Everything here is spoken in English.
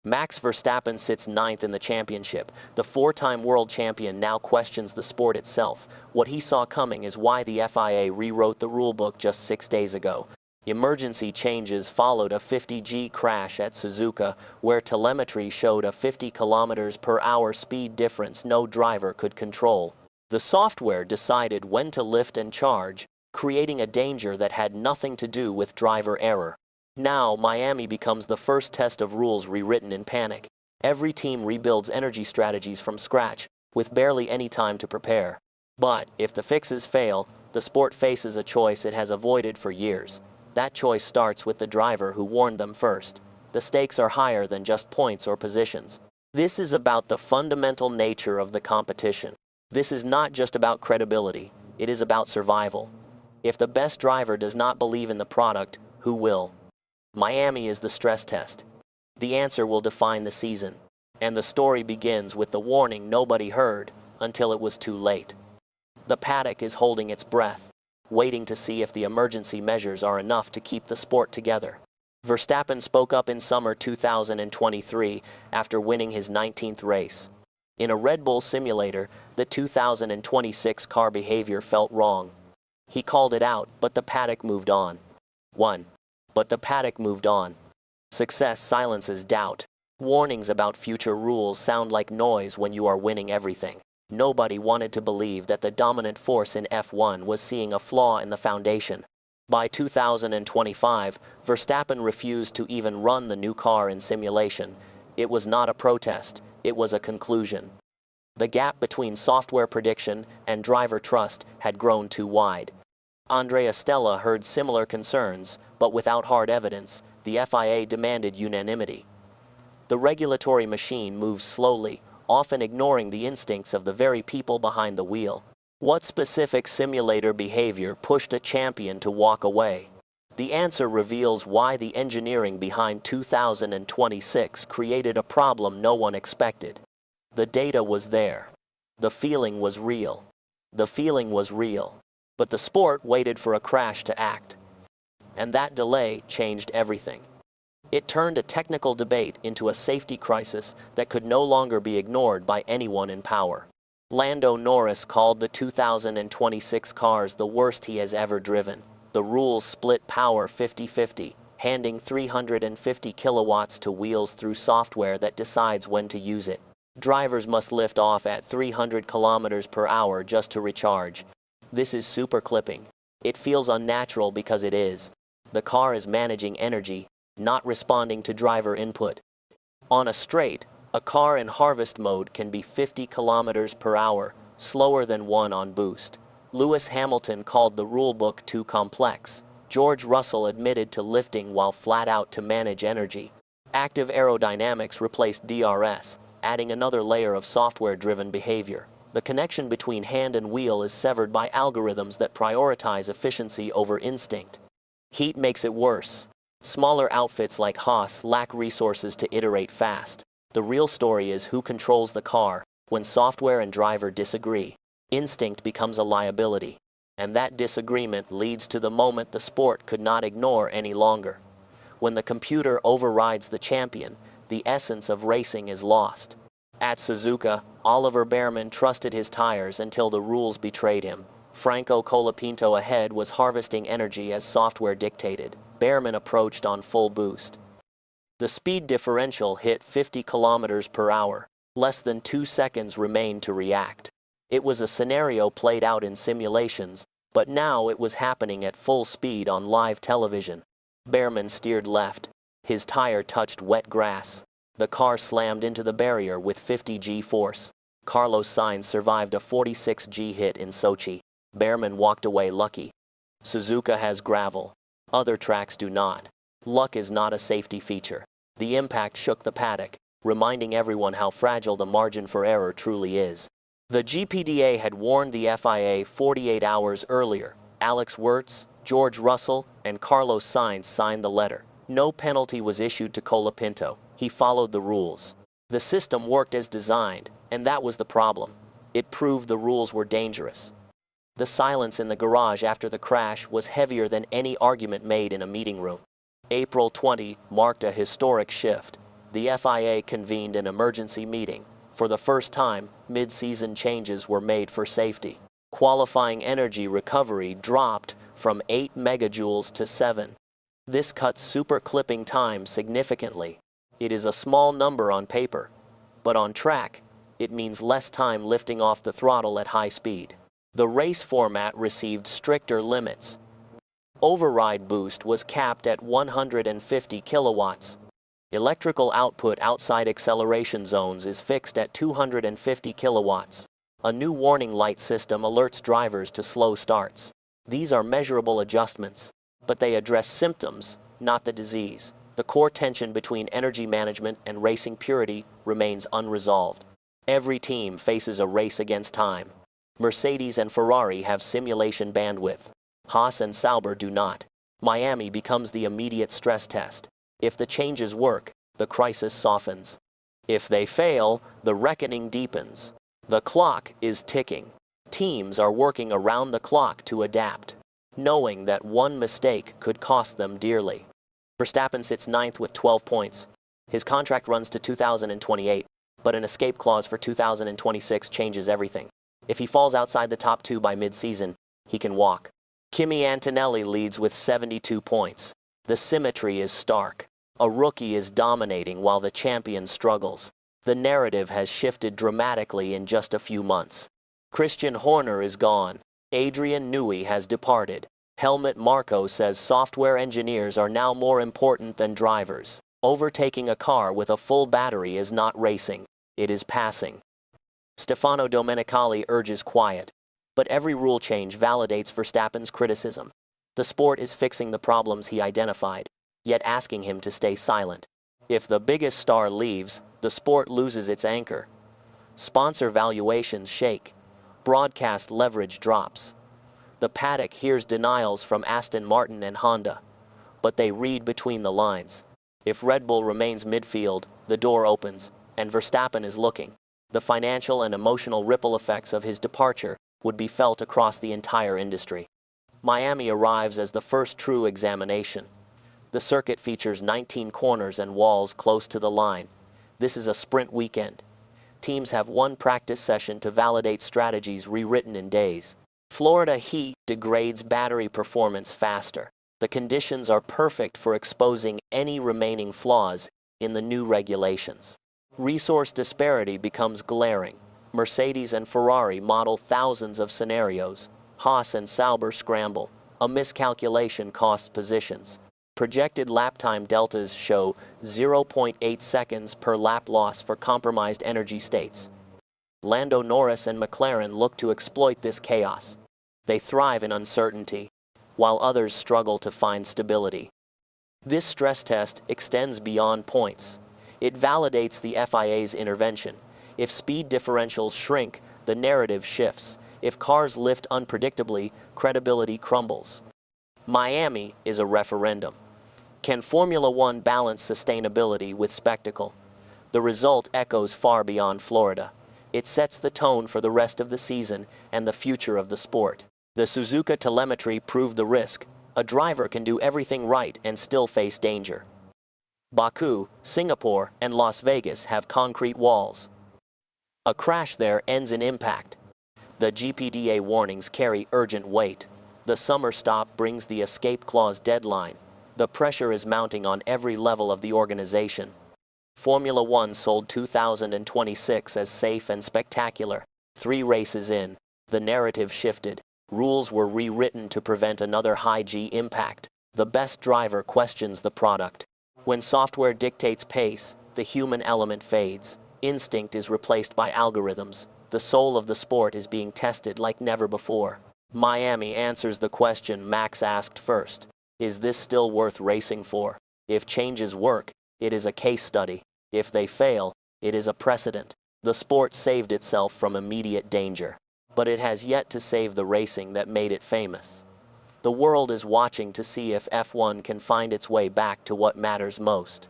Max Verstappen sits ninth in the championship. The four-time world champion now questions the sport itself. What he saw coming is why the FIA rewrote the rulebook just 6 days ago. Emergency changes followed a 50G crash at Suzuka, where telemetry showed a 50 km/h speed difference no driver could control. The software decided when to lift and charge, creating a danger that had nothing to do with driver error. Now, Miami becomes the first test of rules rewritten in panic. Every team rebuilds energy strategies from scratch, with barely any time to prepare. But if the fixes fail, the sport faces a choice it has avoided for years. That choice starts with the driver who warned them first. The stakes are higher than just points or positions. This is about the fundamental nature of the competition. This is not just about credibility, it is about survival. If the best driver does not believe in the product, who will? Miami is the stress test. The answer will define the season. And the story begins with the warning nobody heard until it was too late. The paddock is holding its breath, waiting to see if the emergency measures are enough to keep the sport together. Verstappen spoke up in summer 2023 after winning his 19th race. In a Red Bull simulator, the 2026 car behavior felt wrong. He called it out, but the paddock moved on. But the paddock moved on. Success silences doubt. Warnings about future rules sound like noise when you are winning everything. Nobody wanted to believe that the dominant force in F1 was seeing a flaw in the foundation. By 2025, Verstappen refused to even run the new car in simulation. It was not a protest, it was a conclusion. The gap between software prediction and driver trust had grown too wide. Andrea Stella heard similar concerns, but without hard evidence, the FIA demanded unanimity. The regulatory machine moves slowly, often ignoring the instincts of the very people behind the wheel. What specific simulator behavior pushed a champion to walk away? The answer reveals why the engineering behind 2026 created a problem no one expected. The data was there. The feeling was real. But the sport waited for a crash to act. And that delay changed everything. It turned a technical debate into a safety crisis that could no longer be ignored by anyone in power. Lando Norris called the 2026 cars the worst he has ever driven. The rules split power 50-50, handing 350 kilowatts to wheels through software that decides when to use it. Drivers must lift off at 300 km/h just to recharge. This is super clipping. It feels unnatural because it is. The car is managing energy, not responding to driver input. On a straight, a car in harvest mode can be 50 km/h, slower than one on boost. Lewis Hamilton called the rulebook too complex. George Russell admitted to lifting while flat out to manage energy. Active aerodynamics replaced DRS, adding another layer of software-driven behavior. The connection between hand and wheel is severed by algorithms that prioritize efficiency over instinct. Heat makes it worse. Smaller outfits like Haas lack resources to iterate fast. The real story is who controls the car. When software and driver disagree, instinct becomes a liability. And that disagreement leads to the moment the sport could not ignore any longer. When the computer overrides the champion, the essence of racing is lost. At Suzuka, Oliver Bearman trusted his tires until the rules betrayed him. Franco Colapinto ahead was harvesting energy as software dictated. Bearman approached on full boost. The speed differential hit 50 km/h. Less than 2 seconds remained to react. It was a scenario played out in simulations, but now it was happening at full speed on live television. Bearman steered left. His tire touched wet grass. The car slammed into the barrier with 50G force. Carlos Sainz survived a 46G hit in Sochi. Bearman walked away lucky. Suzuka has gravel. Other tracks do not. Luck is not a safety feature. The impact shook the paddock, reminding everyone how fragile the margin for error truly is. The GPDA had warned the FIA 48 hours earlier. Alex Wurz, George Russell, and Carlos Sainz signed the letter. No penalty was issued to Colapinto. He followed the rules. The system worked as designed, and that was the problem. It proved the rules were dangerous. The silence in the garage after the crash was heavier than any argument made in a meeting room. April 20 marked a historic shift. the FIA convened an emergency meeting. For the first time, mid-season changes were made for safety. Qualifying energy recovery dropped from 8 megajoules to 7. This cuts super clipping time significantly. It is a small number on paper, but on track, it means less time lifting off the throttle at high speed. The race format received stricter limits. Override boost was capped at 150 kilowatts. Electrical output outside acceleration zones is fixed at 250 kilowatts. A new warning light system alerts drivers to slow starts. These are measurable adjustments, but they address symptoms, not the disease. The core tension between energy management and racing purity remains unresolved. Every team faces a race against time. Mercedes and Ferrari have simulation bandwidth. Haas and Sauber do not. Miami becomes the immediate stress test. If the changes work, the crisis softens. If they fail, the reckoning deepens. The clock is ticking. Teams are working around the clock to adapt, knowing that one mistake could cost them dearly. Verstappen sits ninth with 12 points. His contract runs to 2028, but an escape clause for 2026 changes everything. If he falls outside the top 2 by mid-season, he can walk. Kimi Antonelli leads with 72 points. The symmetry is stark. A rookie is dominating while the champion struggles. The narrative has shifted dramatically in just a few months. Christian Horner is gone. Adrian Newey has departed. Helmut Marko says software engineers are now more important than drivers. Overtaking a car with a full battery is not racing, it is passing. Stefano Domenicali urges quiet, but every rule change validates Verstappen's criticism. The sport is fixing the problems he identified, yet asking him to stay silent. If the biggest star leaves, the sport loses its anchor. Sponsor valuations shake. Broadcast leverage drops. The paddock hears denials from Aston Martin and Honda, but they read between the lines. If Red Bull remains midfield, the door opens, and Verstappen is looking. The financial and emotional ripple effects of his departure would be felt across the entire industry. Miami arrives as the first true examination. The circuit features 19 corners and walls close to the line. This is a sprint weekend. Teams have one practice session to validate strategies rewritten in days. Florida heat degrades battery performance faster. The conditions are perfect for exposing any remaining flaws in the new regulations. Resource disparity becomes glaring. Mercedes and Ferrari model thousands of scenarios. Haas and Sauber scramble. A miscalculation costs positions. Projected lap time deltas show 0.8 seconds per lap loss for compromised energy states. Lando Norris and McLaren look to exploit this chaos. They thrive in uncertainty, while others struggle to find stability. This stress test extends beyond points. It validates the FIA's intervention. If speed differentials shrink, the narrative shifts. If cars lift unpredictably, credibility crumbles. Miami is a referendum. Can Formula One balance sustainability with spectacle? The result echoes far beyond Florida. It sets the tone for the rest of the season and the future of the sport. The Suzuka telemetry proved the risk. A driver can do everything right and still face danger. Baku, Singapore, and Las Vegas have concrete walls. A crash there ends in impact. The GPDA warnings carry urgent weight. The summer stop brings the escape clause deadline. The pressure is mounting on every level of the organization. Formula One sold 2026 as safe and spectacular. 3 races in, the narrative shifted. Rules were rewritten to prevent another high-G impact. The best driver questions the product. When software dictates pace, the human element fades. Instinct is replaced by algorithms. The soul of the sport is being tested like never before. Miami answers the question Max asked first. Is this still worth racing for? If changes work, it is a case study. If they fail, it is a precedent. The sport saved itself from immediate danger, but it has yet to save the racing that made it famous. The world is watching to see if F1 can find its way back to what matters most.